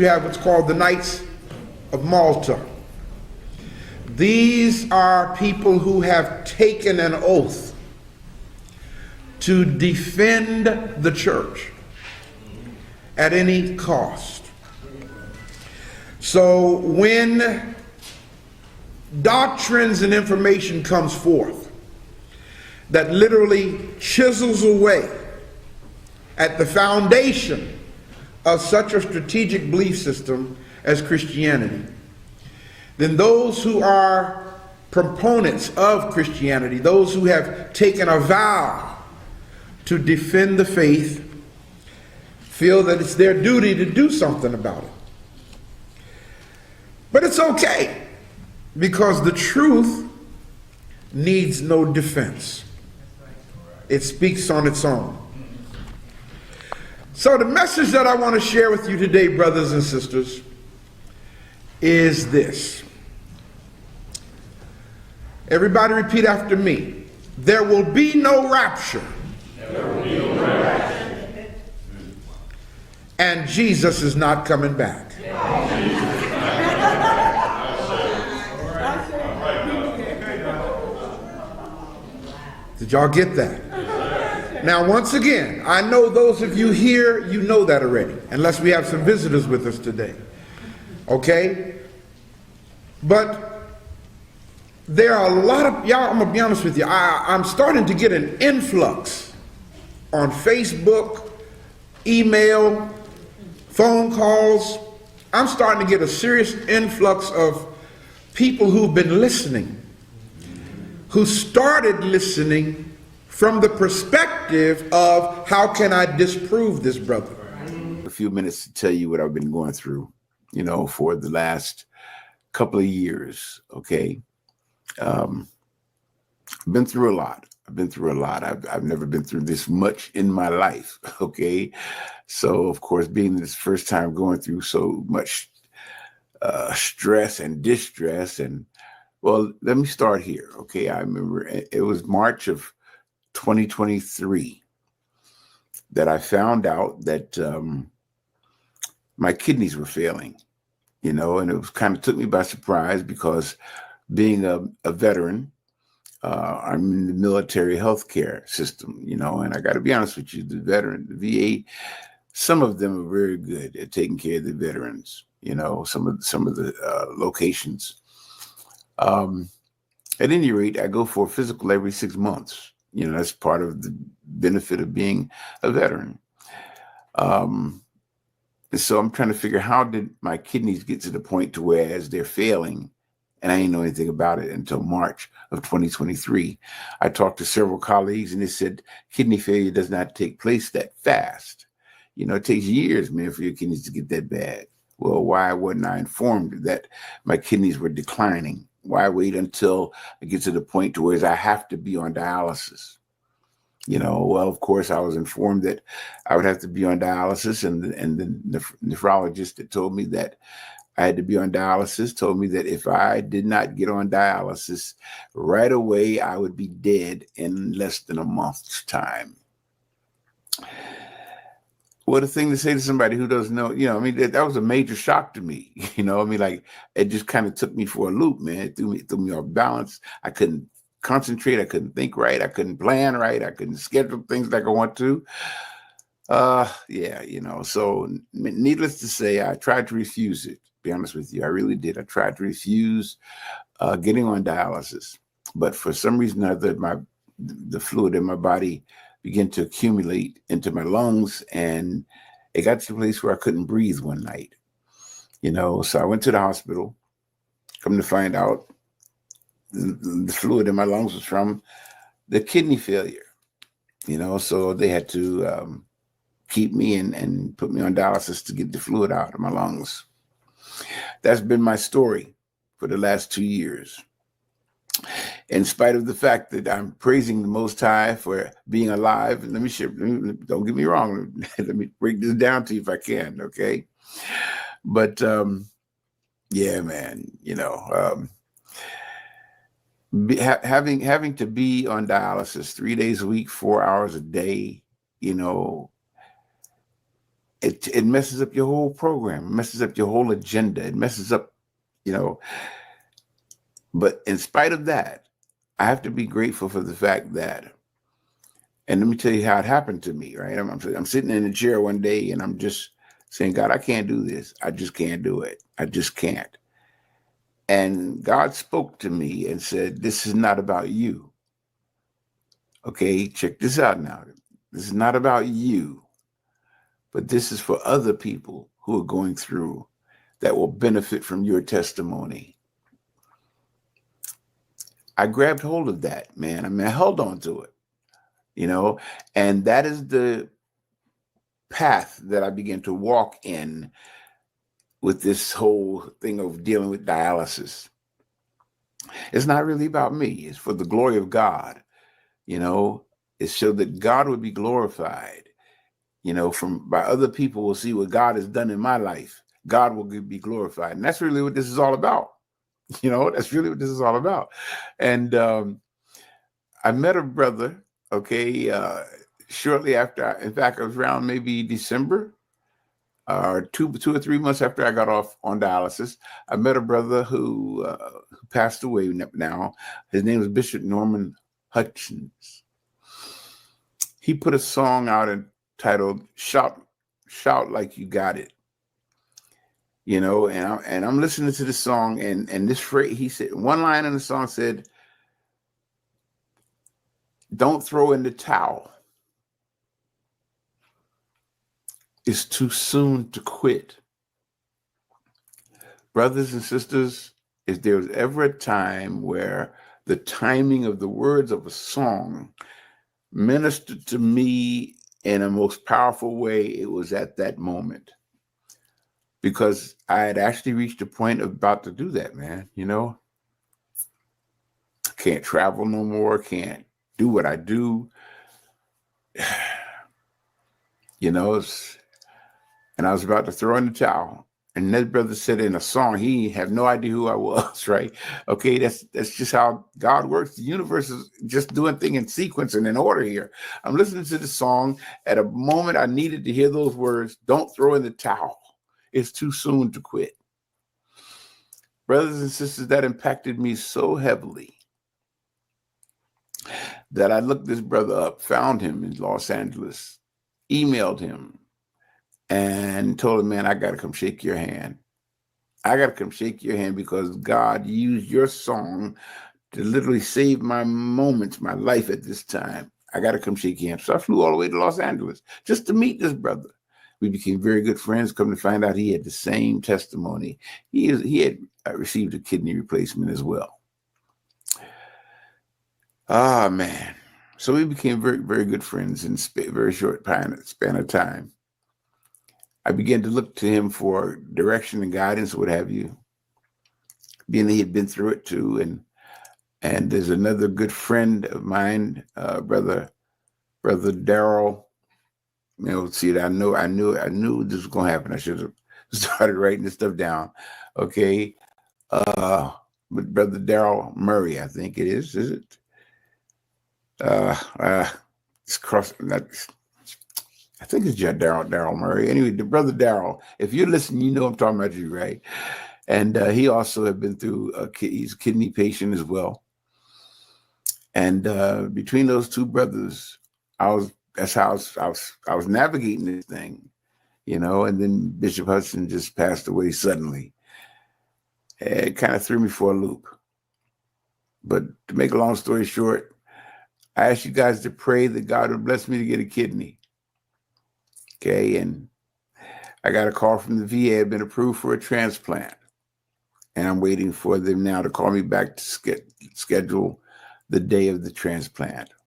You have what's called the Knights of Malta. These are people who have taken an oath to defend the church at any cost. So when doctrines and information comes forth that literally chisels away at the foundation of such a strategic belief system as Christianity, then those who are proponents of Christianity, those who have taken a vow to defend the faith, feel that it's their duty to do something about it. But it's okay, because the truth needs no defense. It speaks on its own. So the message that I want to share with you today, brothers and sisters, is this. Everybody repeat after me. There will be no rapture. There will be no rapture. And Jesus is not coming back. Did y'all get that? Now, once again, I know those of you here, you know that already, unless we have some visitors with us today. Okay? But there are a lot of, y'all, I'm going to be honest with you, I'm starting to get an influx on Facebook, email, phone calls. I'm starting to get a serious influx of people who've been listening, who started listening from the perspective of how can I disprove this brother. A few minutes to tell you what I've been going through, for the last couple of years, okay? I've been through a lot. I've never been through this much in my life, okay? So, of course, being this first time going through so much stress and distress, and, well, let me start here, okay? I remember it was March of 2023 that I found out that my kidneys were failing, and it was kind of took me by surprise, because being a veteran, I'm in the military healthcare system, and I got to be honest with you, the VA, some of them are very good at taking care of the veterans, some of the locations. At any rate, I go for a physical every 6 months. That's part of the benefit of being a veteran. So I'm trying to figure, how did my kidneys get to the point to where as they're failing, and I didn't know anything about it until March of 2023. I talked to several colleagues, and they said kidney failure does not take place that fast. It takes years, man, for your kidneys to get that bad. Well, why wasn't I informed that my kidneys were declining? Why wait until I get to the point to where I have to be on dialysis? Well, of course, I was informed that I would have to be on dialysis, and the nephrologist that told me that I had to be on dialysis told me that if I did not get on dialysis right away, I would be dead in less than a month's time. What a thing to say to somebody who doesn't know, that was a major shock to me. Like, it just kind of took me for a loop, man. It threw me off balance. I couldn't concentrate. I couldn't think right. I couldn't plan right. I couldn't schedule things like I want to. So needless to say, I tried to refuse it. To be honest with you, I really did. I tried to refuse getting on dialysis, but for some reason or other, the fluid in my body began to accumulate into my lungs, and it got to the place where I couldn't breathe one night. So I went to the hospital. Come to find out, the fluid in my lungs was from the kidney failure. So they had to keep me and put me on dialysis to get the fluid out of my lungs. That's been my story for the last 2 years. In spite of the fact that I'm praising the Most High for being alive, don't get me wrong, let me break this down to you if I can, okay? But yeah, man, having to be on dialysis 3 days a week, 4 hours a day, it messes up your whole program, it messes up your whole agenda, it messes up, you know. But in spite of that, I have to be grateful for the fact that, and let me tell you how it happened to me, right? I'm sitting in a chair one day and I'm just saying, God, I can't do this. I just can't do it. I just can't. And God spoke to me and said, this is not about you. Okay, check this out now. This is not about you, but this is for other people who are going through that will benefit from your testimony. I grabbed hold of that, man. I mean, I held on to it, you know, and that is the path that I began to walk in with this whole thing of dealing with dialysis. It's not really about me. It's for the glory of God, you know. It's so that God would be glorified, you know, by other people will see what God has done in my life. God will be glorified. And that's really what this is all about. You know, that's really what this is all about. And I met a brother, okay, shortly after, in fact, it was around maybe December, or two or 3 months after I got off on dialysis. I met a brother who passed away now. His name was Bishop Norman Hutchins. He put a song out entitled "Shout Like You Got It." You know, and I'm listening to the song, and this phrase, he said, one line in the song said, "Don't throw in the towel. It's too soon to quit." Brothers and sisters, if there was ever a time where the timing of the words of a song ministered to me in a most powerful way, it was at that moment. Because I had actually reached a point of about to do that, man. You know, can't travel no more, can't do what I do. You know, and I was about to throw in the towel. And that brother said in a song, he had no idea who I was, right? Okay, that's just how God works. The universe is just doing things in sequence and in order here. I'm listening to the song at a moment I needed to hear those words, "Don't throw in the towel. It's too soon to quit." Brothers and sisters, that impacted me so heavily that I looked this brother up, found him in Los Angeles, emailed him, and told him, man, I got to come shake your hand. I got to come shake your hand because God used your song to literally save my moments, my life at this time. I got to come shake your hand. So I flew all the way to Los Angeles just to meet this brother. We became very good friends. Come to find out he had the same testimony. He had received a kidney replacement as well. Ah, man. So we became very, very good friends in a very short span of time. I began to look to him for direction and guidance, what have you, being that he had been through it too. And there's another good friend of mine, brother Daryl. You know, see, I knew this was going to happen. I should have started writing this stuff down. Okay. But brother Daryl Murray, I think it is it? It's cross. I think it's Daryl Murray. Anyway, the brother Daryl, if you're listening, you know I'm talking about you, right? And he also had been through he's a kidney patient as well. And between those two brothers, that's how I was navigating this thing, you know. And then Bishop Hudson just passed away suddenly. It kind of threw me for a loop. But to make a long story short, I asked you guys to pray that God would bless me to get a kidney. Okay, and I got a call from the VA. I've been approved for a transplant. And I'm waiting for them now to call me back to schedule the day of the transplant.